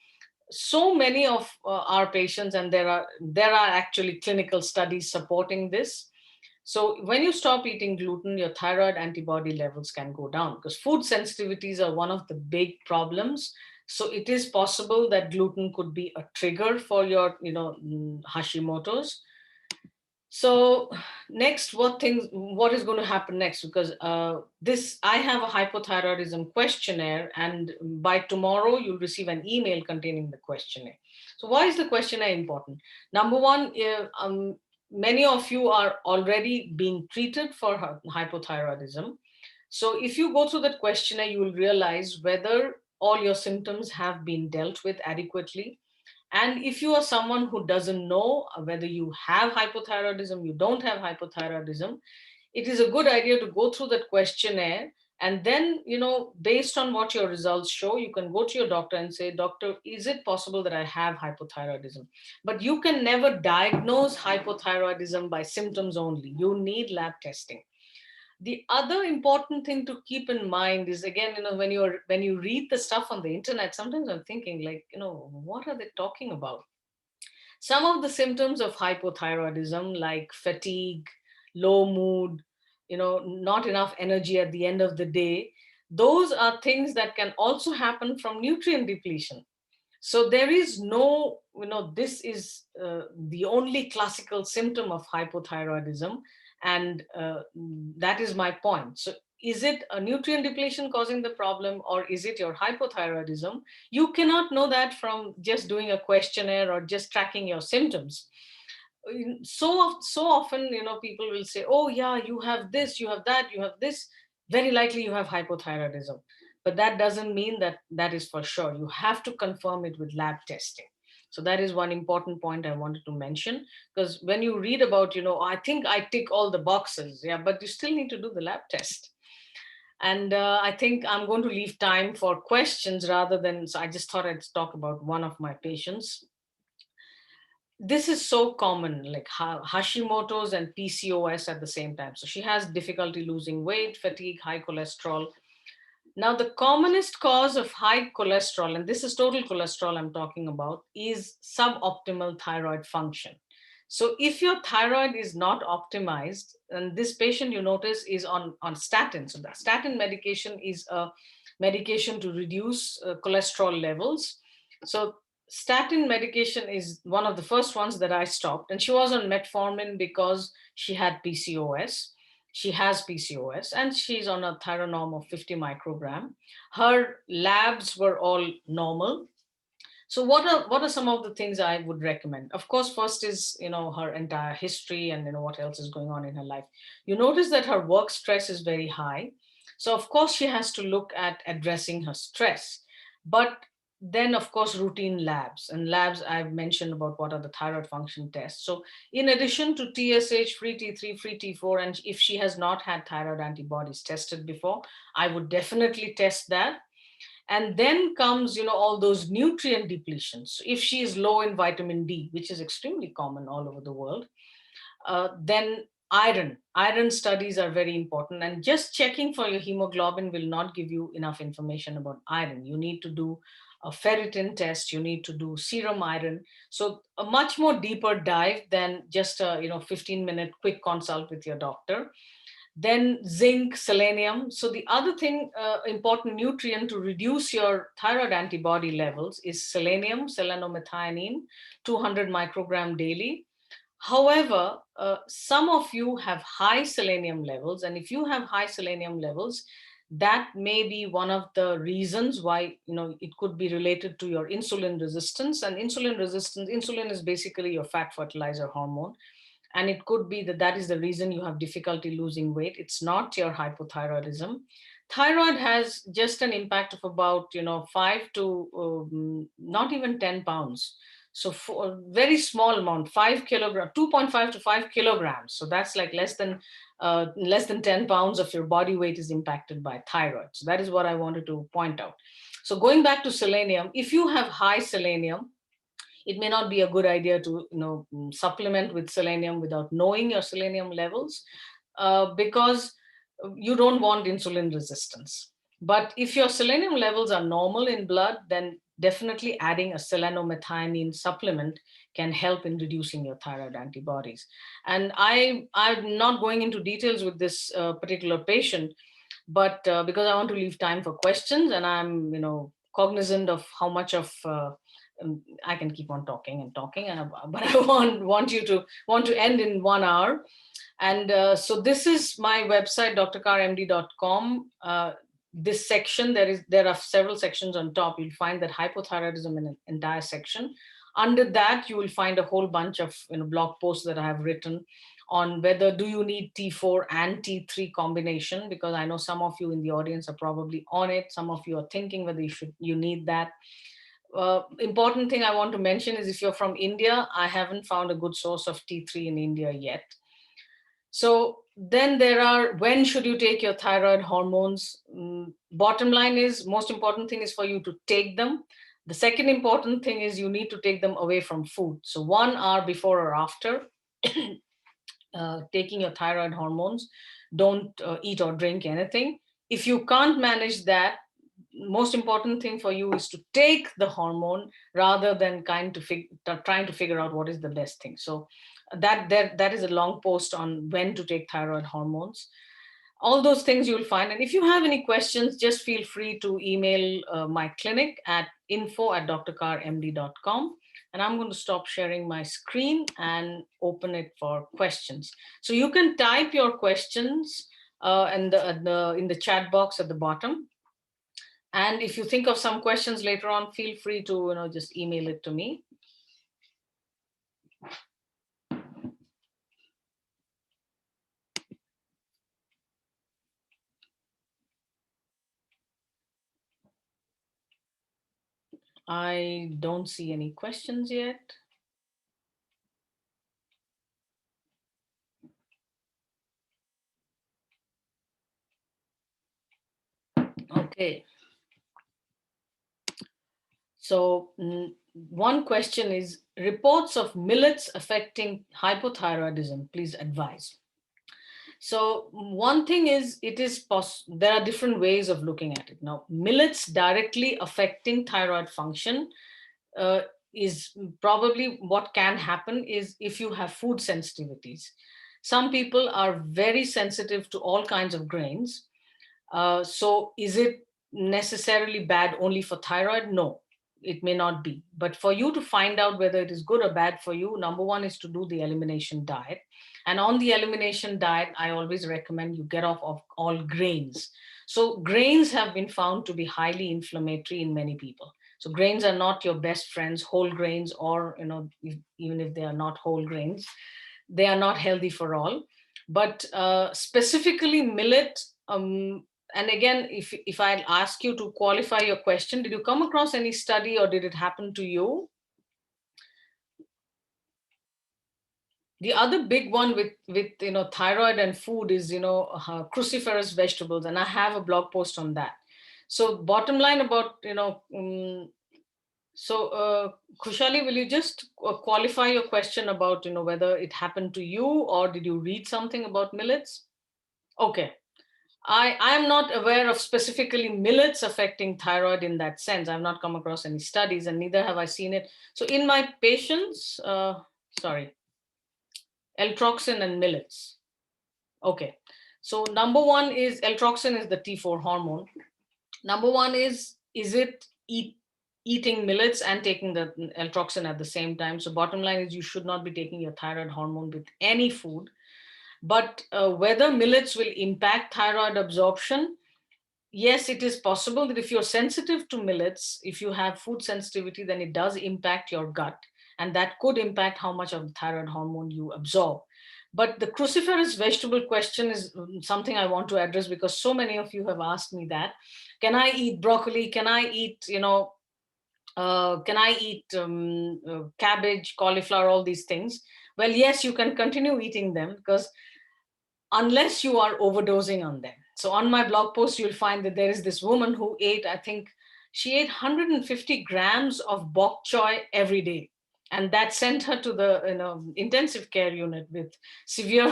So many of our patients, and there are actually clinical studies supporting this. So when you stop eating gluten, your thyroid antibody levels can go down, because food sensitivities are one of the big problems. So it is possible that gluten could be a trigger for your Hashimoto's. So next, what is going to happen next? Because this, I have a hypothyroidism questionnaire, and by tomorrow you'll receive an email containing the questionnaire. So why is the questionnaire important? Number one, many of you are already being treated for hypothyroidism. So if you go through that questionnaire, you will realize whether all your symptoms have been dealt with adequately. And if you are someone who doesn't know whether you have hypothyroidism, you don't have hypothyroidism, it is a good idea to go through that questionnaire. And then, based on what your results show, you can go to your doctor and say, Doctor, is it possible that I have hypothyroidism? But you can never diagnose hypothyroidism by symptoms only. You need lab testing. The other important thing to keep in mind is, again, when you read the stuff on the internet, sometimes I'm thinking, like, what are they talking about? Some of the symptoms of hypothyroidism, like fatigue, low mood, not enough energy at the end of the day, those are things that can also happen from nutrient depletion. So there is no, this is the only classical symptom of hypothyroidism. And that is my point. So is it a nutrient depletion causing the problem, or is it your hypothyroidism? You cannot know that from just doing a questionnaire or just tracking your symptoms. So often, people will say, oh yeah, you have this, you have that, you have this, very likely you have hypothyroidism. But that doesn't mean that that is for sure. You have to confirm it with lab testing. So that is one important point I wanted to mention, because when you read about, I think I tick all the boxes, yeah, but you still need to do the lab test. And I think I'm going to leave time for questions rather than, so I just thought I'd talk about one of my patients. This is so common, like Hashimoto's and PCOS at the same time. So she has difficulty losing weight, fatigue, high cholesterol. Now, the commonest cause of high cholesterol, and this is total cholesterol I'm talking about, is suboptimal thyroid function. So if your thyroid is not optimized, and this patient, you notice, is on statin. So the statin medication is a medication to reduce cholesterol levels. So statin medication is one of the first ones that I stopped. And she was on metformin because she had PCOS. She has PCOS, and she's on a Thyronorm of 50 microgram. Her labs were all normal. So what are some of the things I would recommend? Of course, first is, her entire history and what else is going on in her life. You notice that her work stress is very high. So of course she has to look at addressing her stress. But then, of course, routine labs, and labs I've mentioned about what are the thyroid function tests. So in addition to TSH, free T3, free T4, and if she has not had thyroid antibodies tested before, I would definitely test that. And then comes, all those nutrient depletions. If she is low in vitamin D, which is extremely common all over the world, then iron studies are very important. And just checking for your hemoglobin will not give you enough information about iron. You need to do a ferritin test, you need to do serum iron. So a much more deeper dive than just a 15-minute quick consult with your doctor. Then zinc, selenium. So the other thing, important nutrient to reduce your thyroid antibody levels is selenium, selenomethionine, 200 microgram daily. However, some of you have high selenium levels, and if you have high selenium levels, that may be one of the reasons why it could be related to your insulin resistance. And insulin is basically your fat fertilizer hormone, and it could be that that is the reason you have difficulty losing weight. It's not your hypothyroidism. Thyroid has just an impact of about 5 to not even 10 pounds. So for a very small amount, 5 kilogram, 2.5 to 5 kilograms. So that's like less than 10 pounds of your body weight is impacted by thyroid. So that is what I wanted to point out. So going back to selenium, if you have high selenium, it may not be a good idea to supplement with selenium without knowing your selenium levels, because you don't want insulin resistance. But if your selenium levels are normal in blood, then definitely adding a selenomethionine supplement can help in reducing your thyroid antibodies. And I'm not going into details with this particular patient, but because I want to leave time for questions, and I'm cognizant of how much of I can keep on talking and talking, but I want to end in 1 hour. And so this is my website, drkarmd.com. This section, there are several sections on top. You'll find that hypothyroidism in an entire section. Under that, you will find a whole bunch of blog posts that I have written on whether do you need T4 and T3 combination, because I know some of you in the audience are probably on it. Some of you are thinking whether you need that. Important thing I want to mention is if you're from India, I haven't found a good source of T3 in India yet. So then there are, when should you take your thyroid hormones? Bottom line is, most important thing is for you to take them. The second important thing is you need to take them away from food. So 1 hour before or after taking your thyroid hormones, don't eat or drink anything. If you can't manage that, most important thing for you is to take the hormone rather than trying to figure out what is the best thing. So that is a long post on when to take thyroid hormones. All those things you'll find. And if you have any questions, just feel free to email my clinic at info@drkarmd.com. And I'm going to stop sharing my screen and open it for questions. So you can type your questions in the chat box at the bottom. And if you think of some questions later on, feel free to just email it to me. I don't see any questions yet. Okay. So one question is, reports of millets affecting hypothyroidism, please advise. So one thing is, there are different ways of looking at it. Now, millets directly affecting thyroid function is probably what can happen is if you have food sensitivities. Some people are very sensitive to all kinds of grains. So is it necessarily bad only for thyroid? No, it may not be. But for you to find out whether it is good or bad for you, number one is to do the elimination diet. And on the elimination diet, I always recommend you get off of all grains. So grains have been found to be highly inflammatory in many people. So grains are not your best friends, whole grains, or even if they are not whole grains, they are not healthy for all. But specifically millet, and again, if I ask you to qualify your question, did you come across any study or did it happen to you? The other big one with thyroid and food is cruciferous vegetables, and I have a blog post on that. So bottom line about Khushali, will you just qualify your question about whether it happened to you or did you read something about millets? Okay. I am not aware of specifically millets affecting thyroid in that sense. I've not come across any studies, and neither have I seen it. So in my patients, sorry, L-troxin and millets. Okay. So number one is L-troxin is the T4 hormone. Number one is it eating millets and taking the L-troxin at the same time? So bottom line is you should not be taking your thyroid hormone with any food. But whether millets will impact thyroid absorption, yes, it is possible that if you're sensitive to millets, if you have food sensitivity, then it does impact your gut. And that could impact how much of the thyroid hormone you absorb. But the cruciferous vegetable question is something I want to address because so many of you have asked me that. Can I eat broccoli? Can I eat, can I eat cabbage, cauliflower, all these things? Well, yes, you can continue eating them because unless you are overdosing on them. So on my blog post, you'll find that there is this woman who ate, I think she ate 150 grams of bok choy every day. And that sent her to the intensive care unit with severe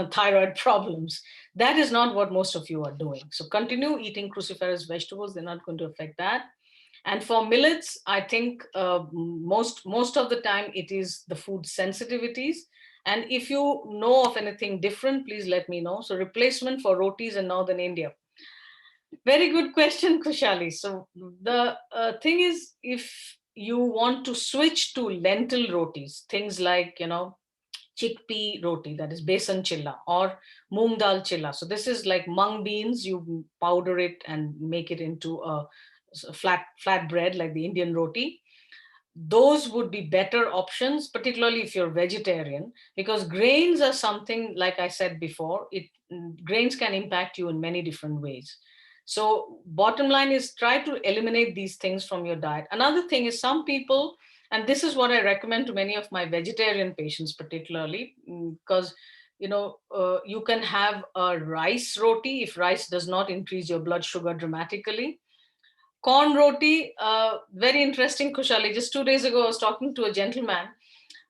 thyroid problems. That is not what most of you are doing. So continue eating cruciferous vegetables. They're not going to affect that. And for millets, I think most of the time it is the food sensitivities. And if you know of anything different, please let me know. So replacement for rotis in northern India. Very good question, Kushali. So the thing is, if you want to switch to lentil rotis, things like, chickpea roti, that is besan chilla, or moong dal chilla. So this is like mung beans, you powder it and make it into a flat bread like the Indian roti. Those would be better options, particularly if you're vegetarian, because grains are something, like I said before, grains can impact you in many different ways. So bottom line is try to eliminate these things from your diet. Another thing is some people, and this is what I recommend to many of my vegetarian patients particularly, because you can have a rice roti if rice does not increase your blood sugar dramatically. Corn roti, very interesting, Kushali. Just 2 days ago, I was talking to a gentleman,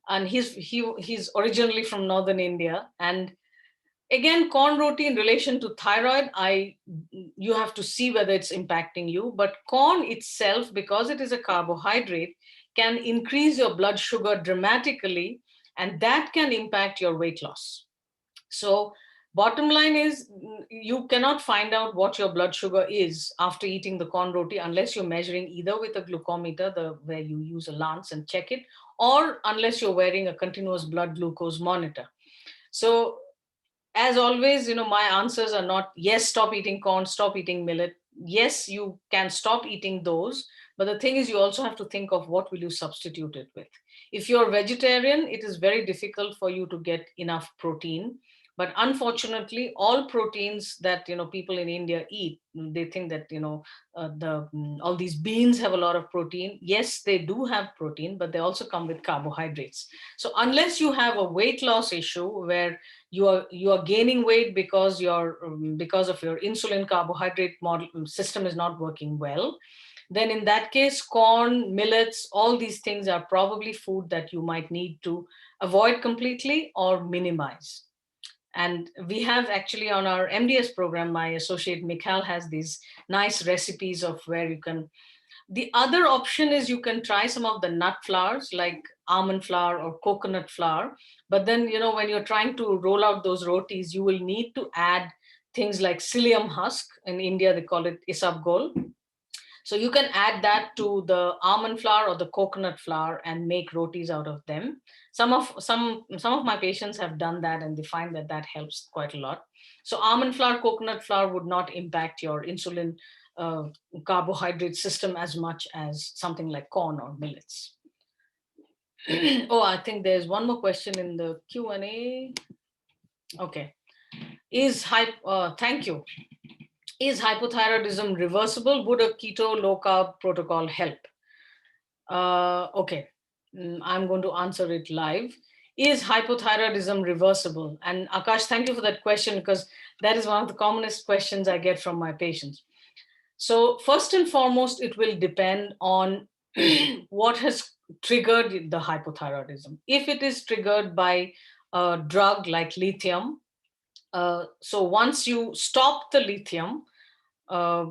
and he's originally from northern India. And again, corn roti in relation to thyroid, you have to see whether it's impacting you. But corn itself, because it is a carbohydrate, can increase your blood sugar dramatically, and that can impact your weight loss. So bottom line is you cannot find out what your blood sugar is after eating the corn roti unless you're measuring either with a glucometer, where you use a lance and check it, or unless you're wearing a continuous blood glucose monitor. So as always, my answers are not yes, stop eating corn, stop eating millet. Yes, you can stop eating those, but the thing is you also have to think of what will you substitute it with. If you're vegetarian, it is very difficult for you to get enough protein. But unfortunately, all proteins that people in India eat, they think that all these beans have a lot of protein. Yes, they do have protein, but they also come with carbohydrates. So unless you have a weight loss issue where you are gaining weight because because of your insulin carbohydrate model system is not working well, then in that case, corn, millets, all these things are probably food that you might need to avoid completely or minimize. And we have actually on our MDS program, my associate Mikhail has these nice recipes of where you can. The other option is you can try some of the nut flours like almond flour or coconut flour. But then, when you're trying to roll out those rotis, you will need to add things like psyllium husk. In India, they call it isabgol. So you can add that to the almond flour or the coconut flour and make rotis out of them. Some of my patients have done that and they find that that helps quite a lot. So almond flour, coconut flour would not impact your insulin uh, carbohydrate system as much as something like corn or millets. Oh, I think there's one more question in the Q&A. Okay. Thank you. Is hypothyroidism reversible? Would a keto low carb protocol help? Okay, I'm going to answer it live. Is hypothyroidism reversible? And Akash, thank you for that question because that is one of the commonest questions I get from my patients. So first and foremost, it will depend on what has triggered the hypothyroidism. If it is triggered by a drug like lithium, So once you stop the lithium, uh,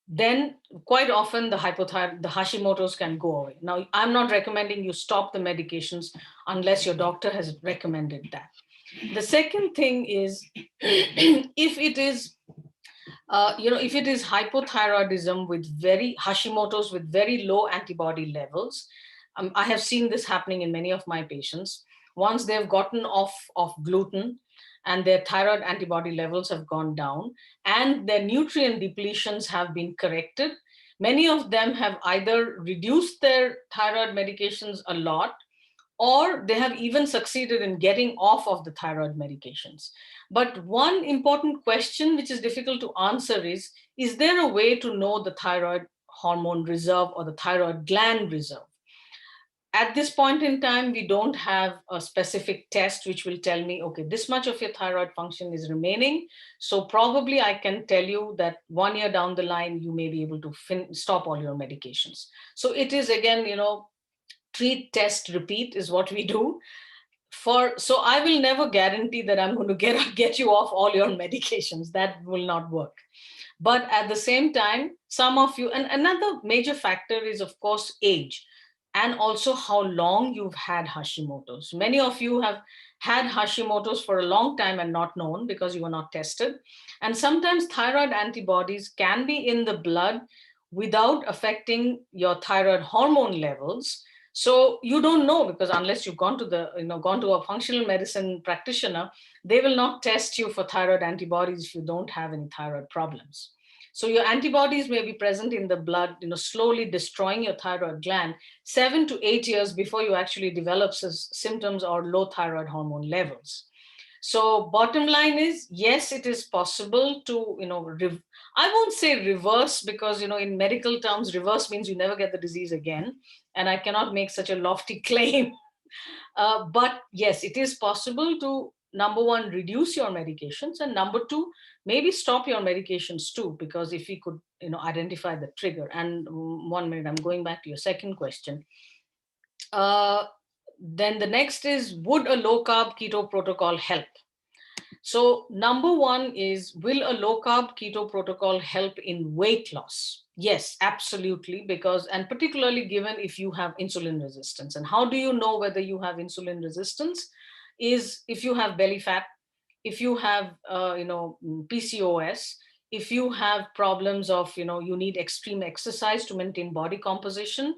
then quite often the Hashimoto's can go away. Now, I'm not recommending you stop the medications unless your doctor has recommended that. The second thing is, if it is if it is hypothyroidism with very Hashimoto's with very low antibody levels, I have seen this happening in many of my patients. Once they've gotten off of gluten and their thyroid antibody levels have gone down and their nutrient depletions have been corrected, many of them have either reduced their thyroid medications a lot, or they have even succeeded in getting off of the thyroid medications. But one important question which is difficult to answer is there a way to know the thyroid hormone reserve or the thyroid gland reserve? At this point in time, we don't have a specific test which will tell me, okay, this much of your thyroid function is remaining. So probably I can tell you that 1 year down the line, you may be able to stop all your medications. So it is again, treat, test, repeat is what we do. So I will never guarantee that I'm going to get you off all your medications. That will not work. But at the same time, some of you, and another major factor is, of course, age, and also how long you've had Hashimoto's. Many of you have had Hashimoto's for a long time and not known because you were not tested. And sometimes thyroid antibodies can be in the blood without affecting your thyroid hormone levels. So you don't know, because unless you've gone to a functional medicine practitioner, they will not test you for thyroid antibodies if you don't have any thyroid problems. So your antibodies may be present in the blood, slowly destroying your thyroid gland 7 to 8 years before you actually develop symptoms or low thyroid hormone levels. So bottom line is, yes, it is possible to, I won't say reverse, because, in medical terms, reverse means you never get the disease again. And I cannot make such a lofty claim. But yes, it is possible to, number one, reduce your medications, and number two, maybe stop your medications too, because if we could, identify the trigger. And 1 minute, I'm going back to your second question. Then the next is, would a low carb keto protocol help? So number one is, will a low carb keto protocol help in weight loss? Yes, absolutely, because, and particularly given if you have insulin resistance. And how do you know whether you have insulin resistance? Is if you have belly fat, if you have, PCOS, if you have problems of, you need extreme exercise to maintain body composition,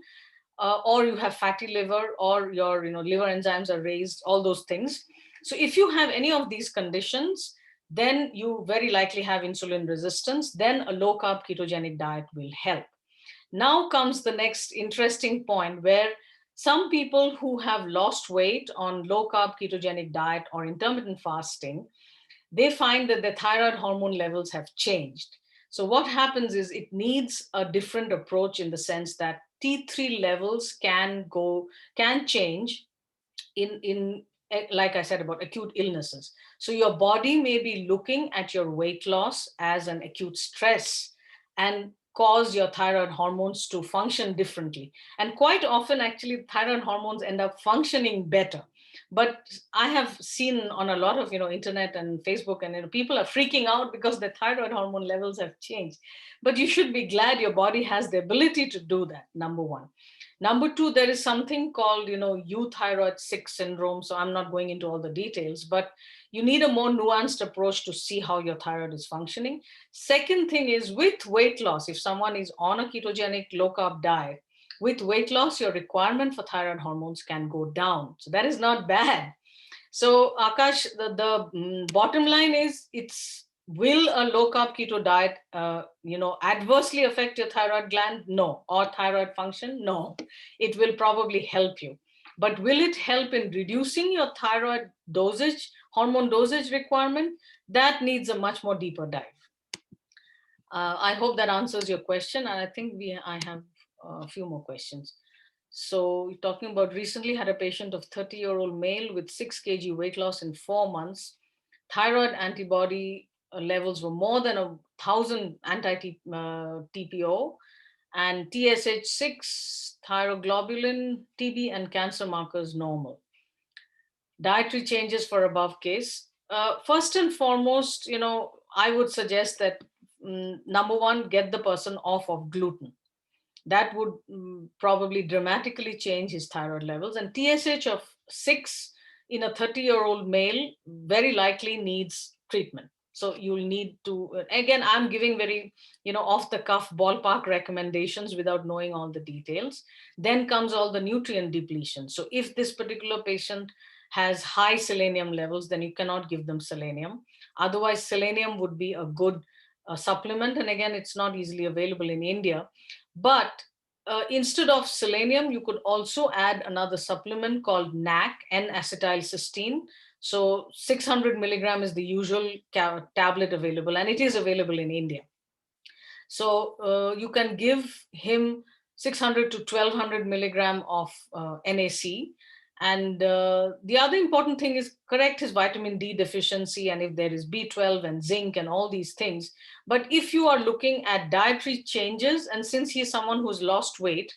or you have fatty liver, or your, liver enzymes are raised, all those things. So if you have any of these conditions, then you very likely have insulin resistance. Then a low carb ketogenic diet will help. Now comes the next interesting point, where some people who have lost weight on low carb ketogenic diet or intermittent fasting, they find that their thyroid hormone levels have changed. So what happens is, it needs a different approach, in the sense that T3 levels can change in like I said about acute illnesses. So your body may be looking at your weight loss as an acute stress and cause your thyroid hormones to function differently. And quite often, actually, thyroid hormones end up functioning better. But I have seen on a lot of, internet and Facebook, and, people are freaking out because their thyroid hormone levels have changed. But you should be glad your body has the ability to do that, number one. Number two, there is something called, euthyroid 6 syndrome. So I'm not going into all the details, but you need a more nuanced approach to see how your thyroid is functioning. Second thing is, with weight loss, if someone is on a ketogenic low carb diet, with weight loss, your requirement for thyroid hormones can go down. So that is not bad. So Akash, the bottom line is, will a low carb keto diet, adversely affect your thyroid gland? No. Or thyroid function? No. It will probably help you. But will it help in reducing your thyroid dosage, hormone dosage requirement? That needs a much more deeper dive. I hope that answers your question. And I think I have a few more questions. So talking about, recently had a patient of 30-year-old male with 6 kg weight loss in 4 months. Thyroid antibody levels were more than 1,000 anti-TPO, and TSH6, thyroglobulin, TB, and cancer markers normal. Dietary changes for above case. First and foremost, I would suggest that number one, get the person off of gluten. That would probably dramatically change his thyroid levels. And TSH of 6 in a 30-year-old male very likely needs treatment. So you'll need to, again, I'm giving very, off the cuff ballpark recommendations without knowing all the details. Then comes all the nutrient depletion. So if this particular patient has high selenium levels, then you cannot give them selenium. Otherwise, selenium would be a good supplement. And again, it's not easily available in India. But instead of selenium, you could also add another supplement called NAC, N-acetylcysteine. So 600 milligram is the usual tablet available, and it is available in India. So you can give him 600 to 1200 milligram of NAC. And the other important thing is correct his vitamin D deficiency, and if there is B12 and zinc and all these things. But if you are looking at dietary changes, and since he is someone who's lost weight,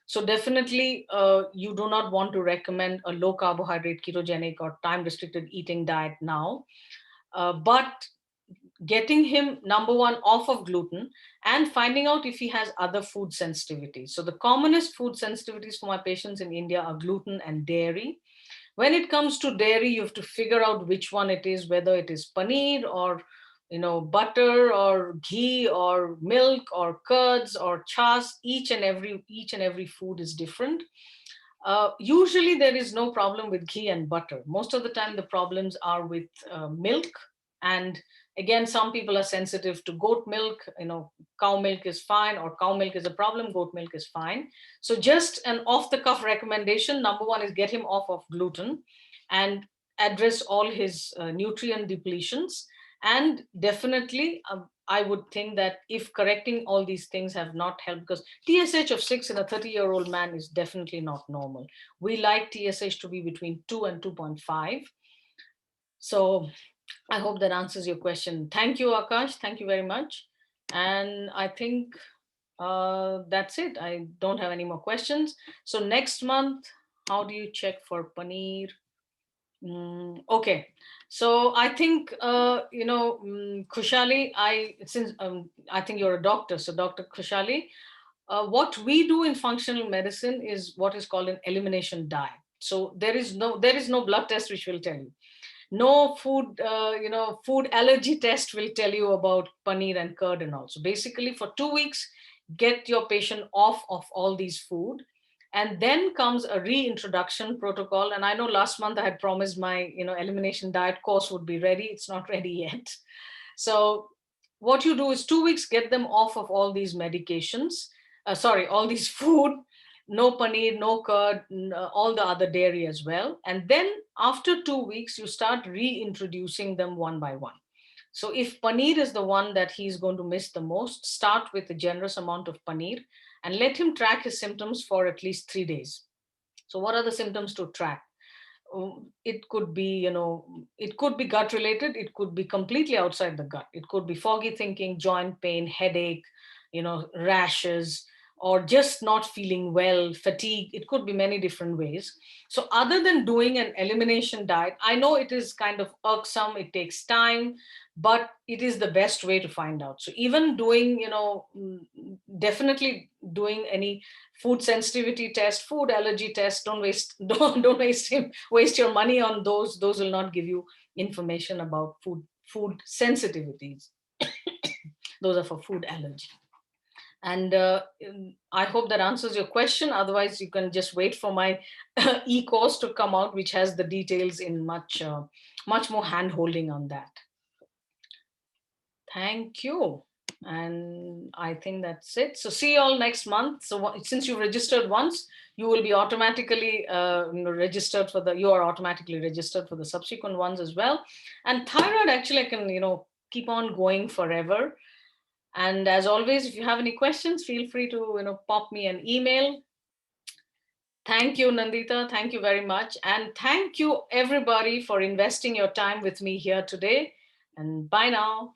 so definitely you do not want to recommend a low carbohydrate ketogenic or time restricted eating diet now. But getting him, number one, off of gluten and finding out if he has other food sensitivities. So the commonest food sensitivities for my patients in India are gluten and dairy. When it comes to dairy, you have to figure out which one it is, whether it is paneer or butter or ghee or milk or curds or chas. Each and every food is different. Usually there is no problem with ghee and butter. Most of the time the problems are with milk. And again, some people are sensitive to goat milk. Cow milk is fine, or cow milk is a problem, goat milk is fine. So just an off the cuff recommendation, number one is get him off of gluten and address all his nutrient depletions. And definitely I would think that if correcting all these things have not helped, because TSH of 6 in a 30-year-old man is definitely not normal. We like TSH to be between 2 and 2.5. So I hope that answers your question. Thank you, Akash. Thank you very much. And I think that's it. I don't have any more questions. So next month, how do you check for paneer? Okay, so I think Khushali, I think you're a doctor, so Dr. Khushali, what we do in functional medicine is what is called an elimination diet. So there is no blood test which will tell you. No food allergy test will tell you about paneer and curd and all. So basically, for 2 weeks, get your patient off of all these food. And then comes a reintroduction protocol. And I know last month I had promised my elimination diet course would be ready. It's not ready yet. So what you do is 2 weeks, get them off of all these medications, all these food, no paneer, no curd, all the other dairy as well. And then after 2 weeks, you start reintroducing them one by one. So if paneer is the one that he's going to miss the most, start with a generous amount of paneer and let him track his symptoms for at least 3 days. So what are the symptoms to track? It could be, it could be gut related. It could be completely outside the gut. It could be foggy thinking, joint pain, headache, rashes, or just not feeling well, fatigue. It could be many different ways. So other than doing an elimination diet, I know it is kind of irksome, it takes time, but it is the best way to find out. So even doing, definitely doing any food sensitivity test, food allergy test, don't waste your money on those. Those will not give you information about food sensitivities. Those are for food allergy. And I hope that answers your question. Otherwise, you can just wait for my e-course to come out, which has the details in much more hand-holding on that. Thank you. And I think that's it. So see you all next month. So since you registered once, you will be automatically registered for you are automatically registered for the subsequent ones as well. And thyroid, actually, I can, keep on going forever. And as always, if you have any questions, feel free to, pop me an email. Thank you, Nandita. Thank you very much. And thank you, everybody, for investing your time with me here today. And bye now.